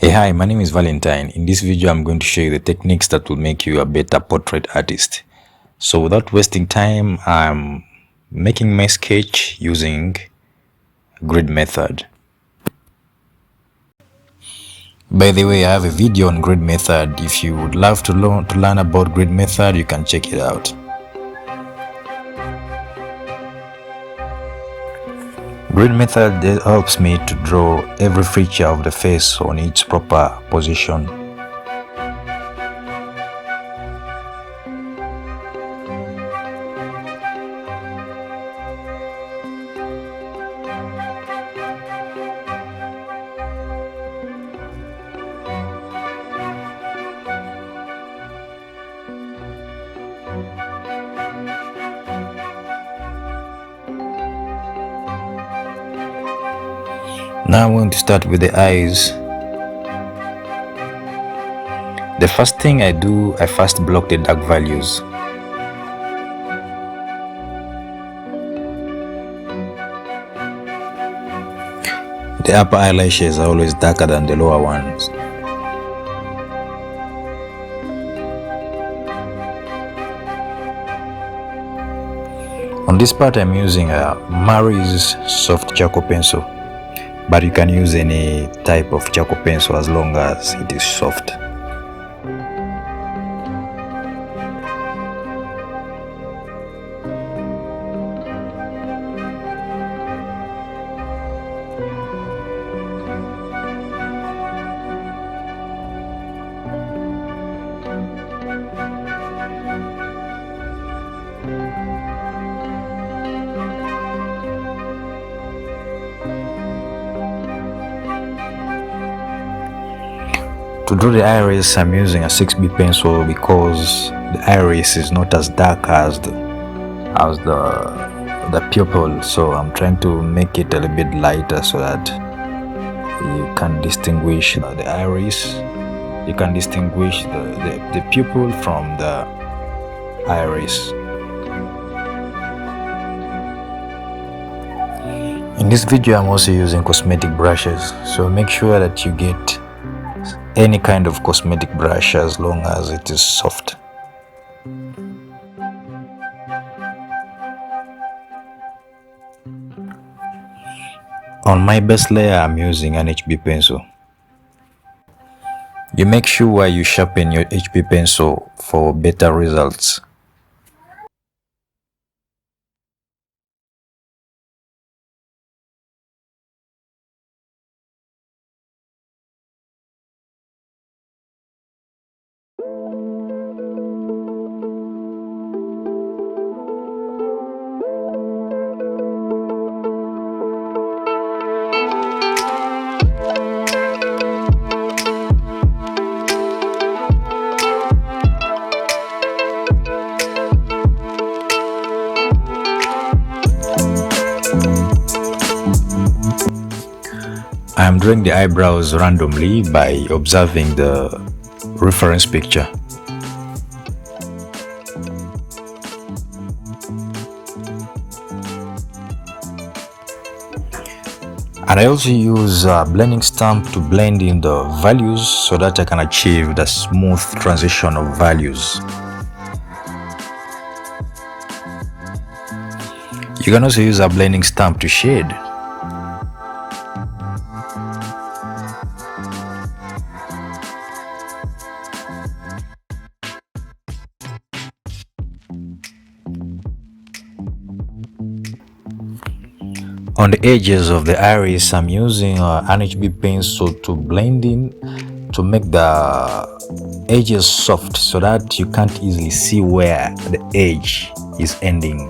Hey, hi, my name is Valentine. In this video, I'm going to show you the techniques that will make you a better portrait artist. So without wasting time, I'm making my sketch using grid method. By the way, I have a video on grid method. If you would love to learn about grid method, you can check it out. Grid method helps me to draw every feature of the face on its proper position. Now I'm going to start with the eyes. The first thing I do, I first block the dark values. The upper eyelashes are always darker than the lower ones. On this part I'm using a Mary's soft charcoal pencil, but you can use any type of charcoal pencil as long as it is soft. To draw the iris, I'm using a 6B pencil because the iris is not as dark as the pupil, so I'm trying to make it a little bit lighter so that you can distinguish the iris. You can distinguish the pupil from the iris. In this video, I'm also using cosmetic brushes, so make sure that you get any kind of cosmetic brush as long as it is soft. On my base layer, I'm using an HB pencil. You make sure you sharpen your HB pencil for better results. I am drawing the eyebrows randomly by observing the reference picture. And I also use a blending stamp to blend in the values so that I can achieve the smooth transition of values. You can also use a blending stamp to shade. On the edges of the iris, I'm using an HB pencil to blend in, to make the edges soft so that you can't easily see where the edge is ending.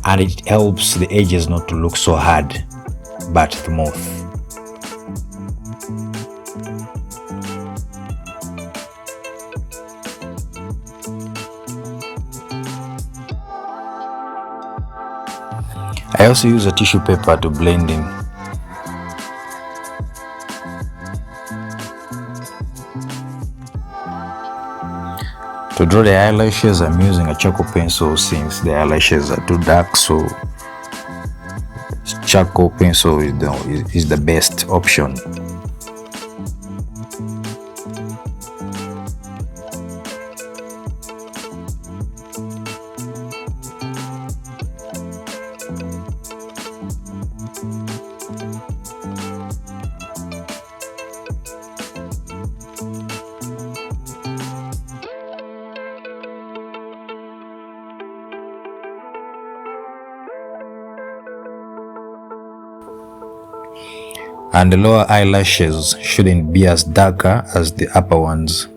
And it helps the edges not to look so hard, but smooth. I also use a tissue paper to blend in. To draw the eyelashes, I'm using a charcoal pencil since the eyelashes are too dark, so charcoal pencil is the best option. And the lower eyelashes shouldn't be as darker as the upper ones.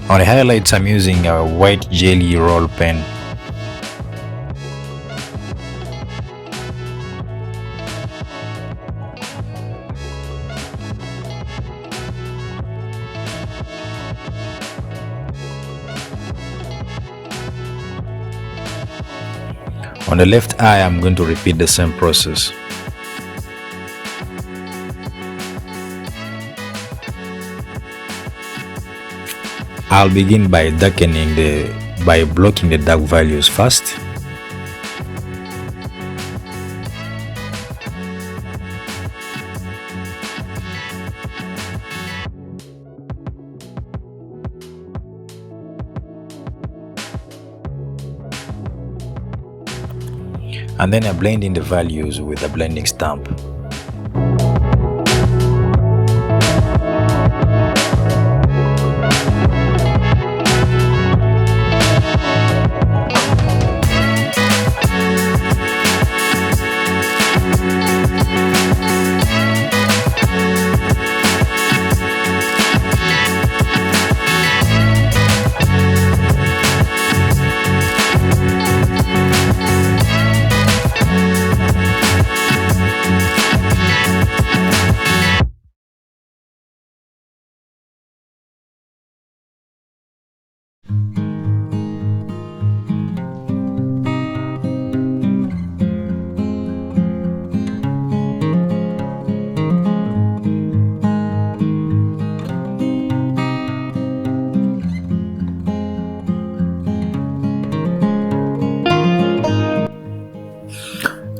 On the highlights, I'm using a white jelly roll pen. On the left eye, I'm going to repeat the same process. I'll begin by blocking the dark values first. And then I blend in the values with a blending stamp.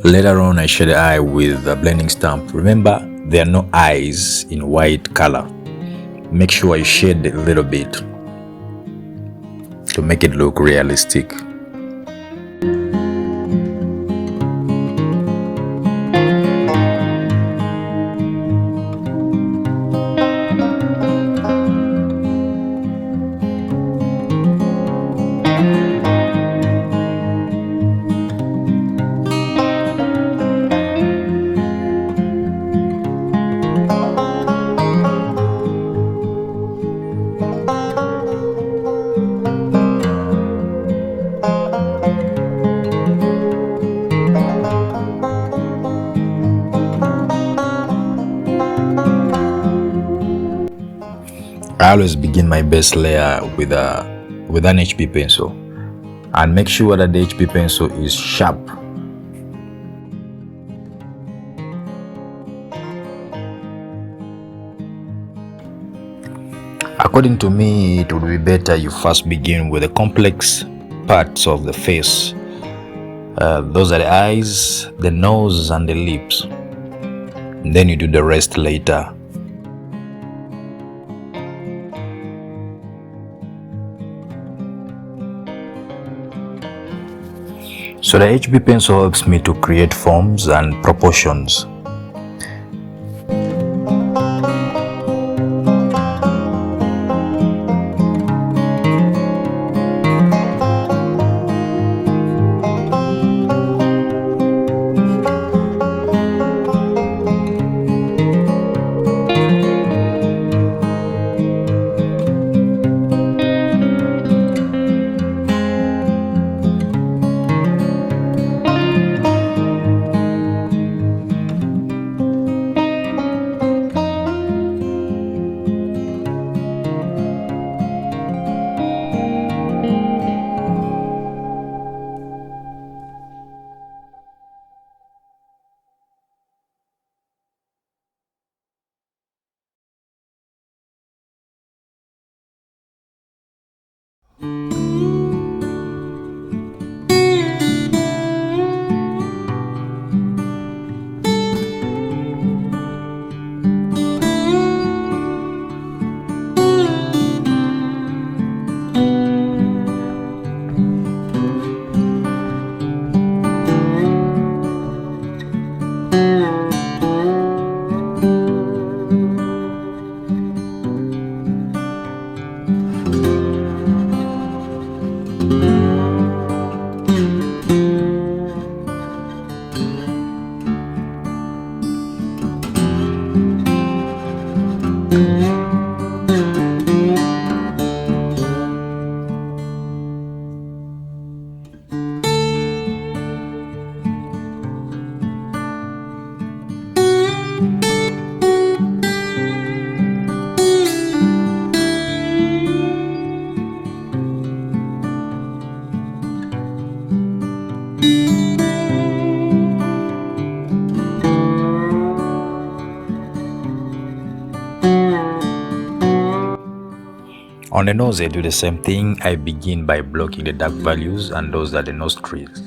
Later on, I shade the eye with a blending stamp. Remember, there are no eyes in white color. Make sure you shade a little bit to make it look realistic. I always begin my base layer with an HB pencil, and make sure that the HB pencil is sharp. According to me, it would be better you first begin with the complex parts of the face. Those are the eyes, the nose, and the lips. And then you do the rest later. So the HB pencil helps me to create forms and proportions. On the nose, I do the same thing. I begin by blocking the dark values, and those are the nostrils.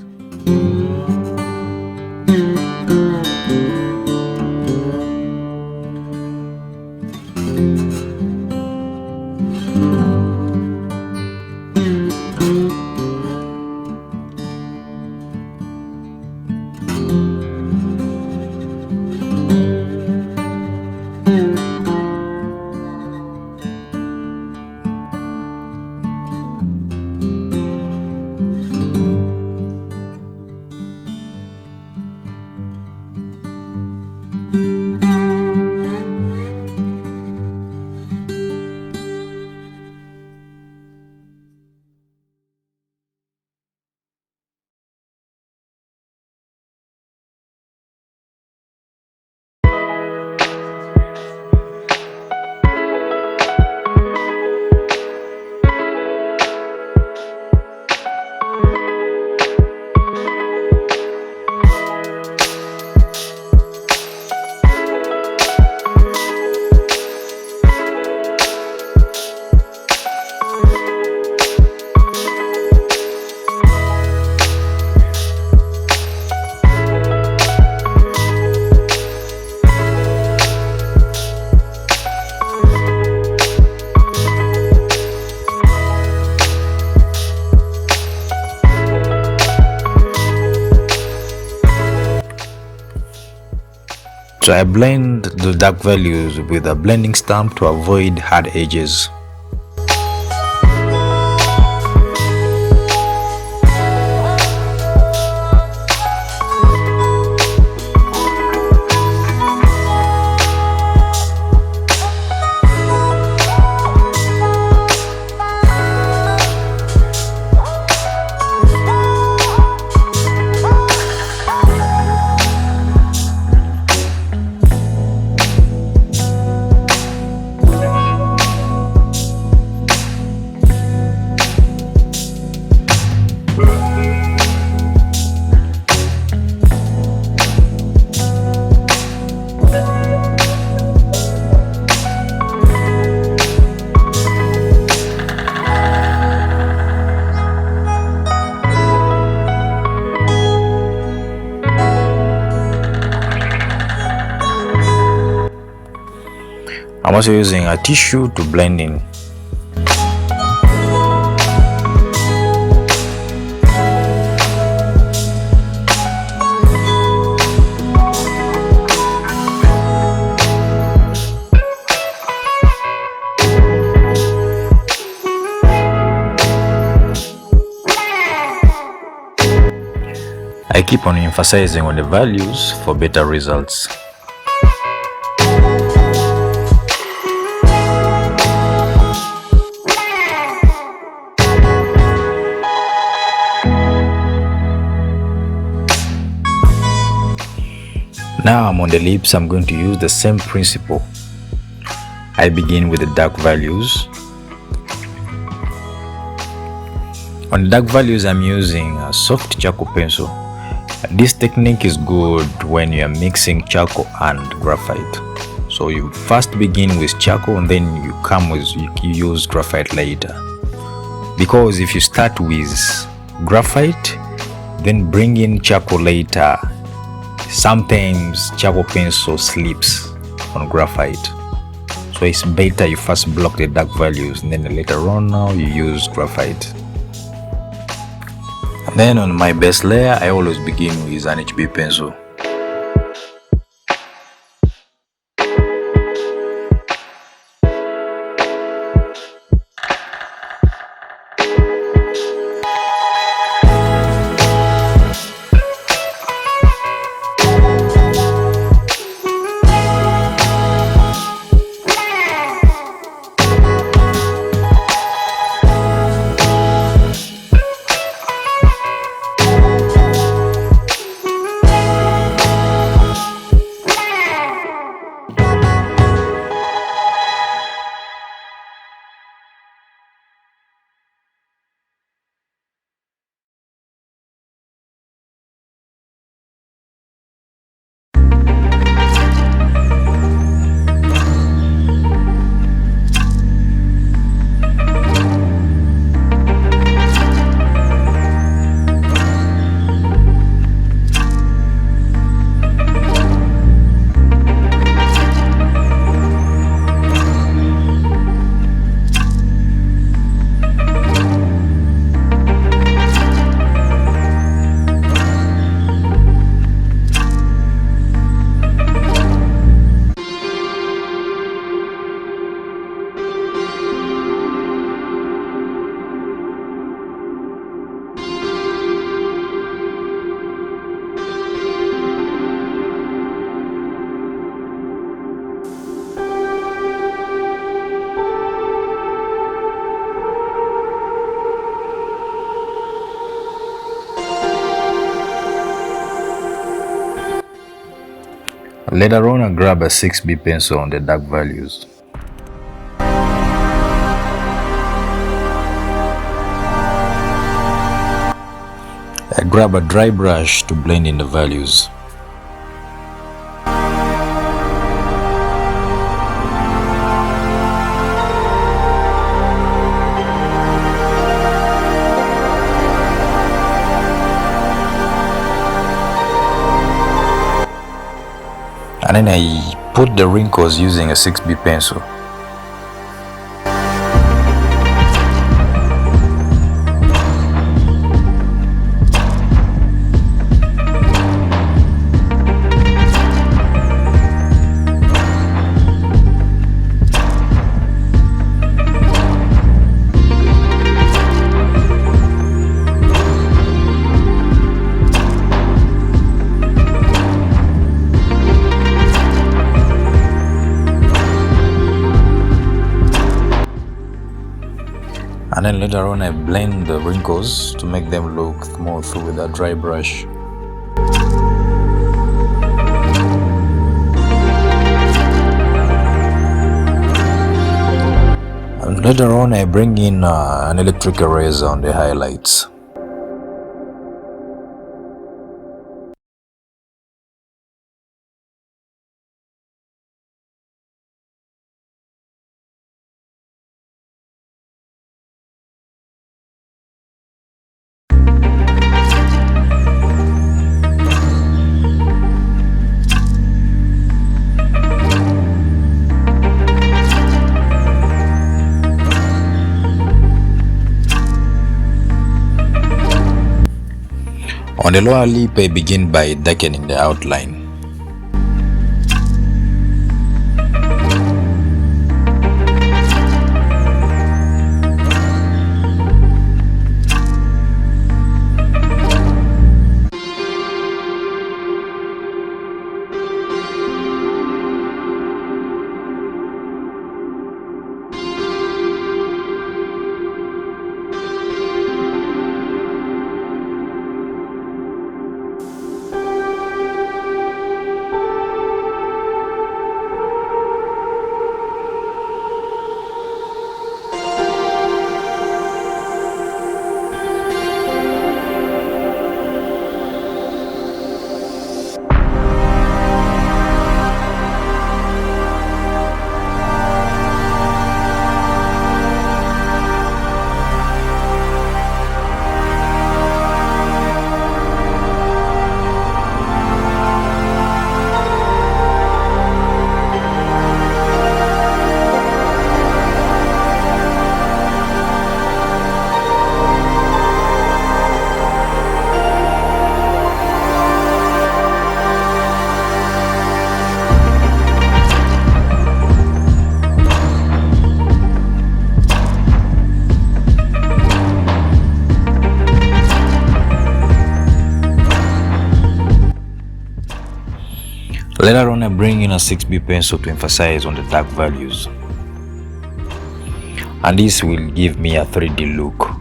So I blend the dark values with a blending stamp to avoid hard edges. I'm also using a tissue to blend in. I keep on emphasizing on the values for better results. Now I'm on the lips. I'm going to use the same principle. I begin with the dark values. On the dark values, I'm using a soft charcoal pencil. This technique is good when you are mixing charcoal and graphite. So you first begin with charcoal and then you use graphite later. Because if you start with graphite, then bring in charcoal later, sometimes charcoal pencil slips on graphite. So it's better you first block the dark values and then later on now you use graphite. And then on my base layer, I always begin with an HB pencil. Later on, I grab a 6B pencil on the dark values. I grab a dry brush to blend in the values. And then I put the wrinkles using a 6B pencil. And then later on I blend the wrinkles to make them look smooth with a dry brush. And later on I bring in an electric eraser on the highlights. On the lower lip, I begin by darkening the outline. Later on I bring in a 6B pencil to emphasize on the dark values. And this will give me a 3D look.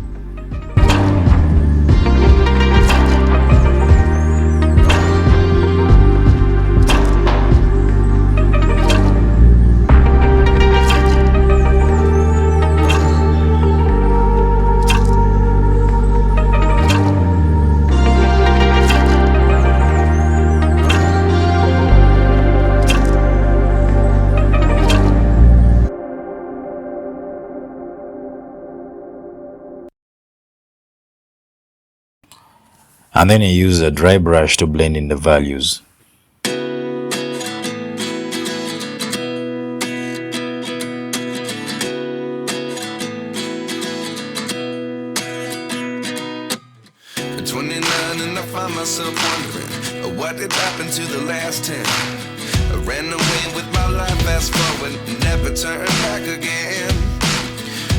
And then I use a dry brush to blend in the values. At 29 and I find myself wondering what did happen to the last 10. I ran away with my life, fast forward, never turn back again.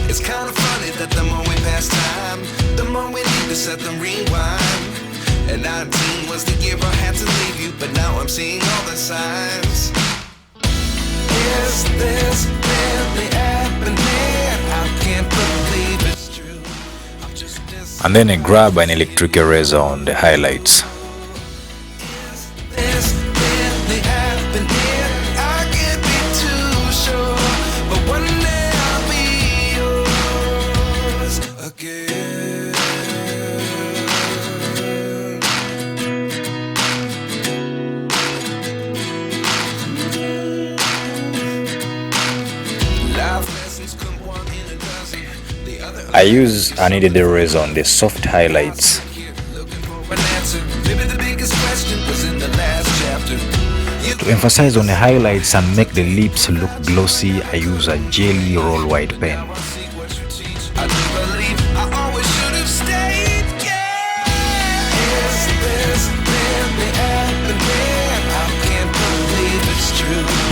It's kind of funny that the more we pass time, the more we need to set the rewind. And 19 was the year I had to leave you, but now I'm seeing all the signs. Is this really happening? I can't believe it's true. I'm just And then I grab an electric eraser on the highlights. Is this really happening? I use an needed eraser on the soft highlights. To emphasize on the highlights and make the lips look glossy, I use a jelly roll white pen.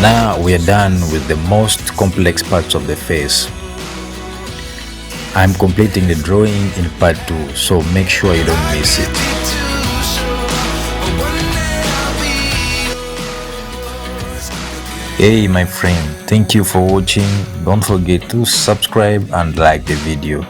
Now we are done with the most complex parts of the face. I'm completing the drawing in part 2, so make sure you don't miss it. Hey my friend, thank you for watching. Don't forget to subscribe and like the video.